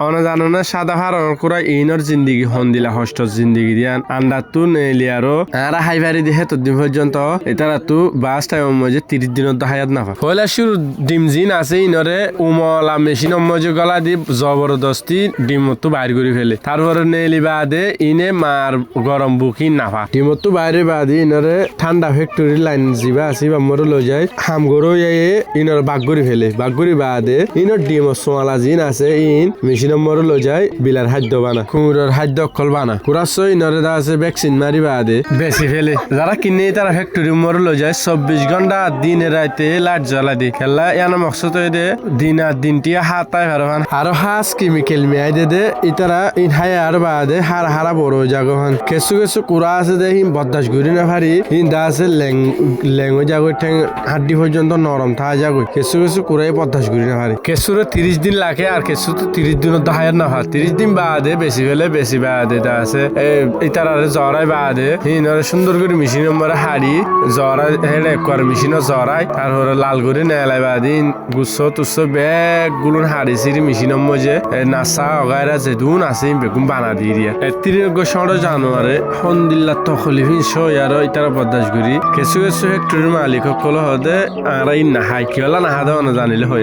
on জানো না সাদা হারন কুরা ইনর জিন্দিগি হন দিলা হষ্ট জিন্দিগি দিয়ান আন্ডা তু নেলিয়ারো আর হাইবারি দিহে তো দিন পর্যন্ত এটারা তু বাস টাইম মজে 30 দিনত হায়াত না পয়লা শুরু ডিম জিন আছে ইনরে উমলা মেশিন মজে গলা দি জবরদস্তি ডিম তো বাইর করে ফেলে তারপরে নেলি বাদে ইনে মার গরম বুকি নাফা ডিম তো বাইরে বাদে ইনরে ঠান্ডা ফ্যাক্টরি লাইন জিবা আছে বা মরে লই যায় হাম গরো ইনর বাগরি ফেলে বাগরি বাদে ইনর ডিম সোয়ালা জিন আছে ইন মেশিন মরে লই যায় বিলার খাদ্য বানা কুমুরের খাদ্য অকল বানা কুরাস ইনরে দা আছে ভ্যাকসিন মারি বাদে বেশি ফেলে যারা কিনে তারা ফ্যাক্টরি মরে লই যায় 24 ঘন্টা দিনে রাতে লাইট জ্বালা দি খেলা ইয়ানা মকসদ দে দিন আর দিনটিয়া হাতায় হারহান আরো হাস কেমিক্যাল মিয়াই দে ইতারা ইন হাই আর বাদে হারা বড় জাগহান কেসু কেসু কুরা আছে দে হিম বদাস ঘুরি না ভারি হিন দা আছে লেঙ্গো জাগো ঠ্যাং হাড্ডি পর্যন্ত নরম থা জাগো কেসু কেসু কুরাই বদাস ঘুরি না ভারি কেসুরে 30 দিন লাগে আর কেসু তো 30 দিনত হায়ার না হয় 30 দিন বাদে বেশি ফেলে বেশি বাদে দা আছে ইতারারে জরাই বাদে হিনরে সুন্দর করে মেশিন মরে হাড়ি জরাই হেলে কর মেশিন জরাই আর হরে লাল করে নেলাই বাদিন গুচ্ছ তুচ্ছ ব্যাগ গুলুন হাড়ি সিরি মেশিন মজে নাসা অগায়রা যেদুন আছে বেগুন বানা দিয়ে দিয়া 30 জানুয়ারি হন্দিল্লা তখলিফিন সই আর ইতারা বদাস ঘুরি কেসু কেসু ফ্যাক্টরির মালিক সকল হদে আর নাহাই কিলা নাহা দেওয়া জানিলে হয়ে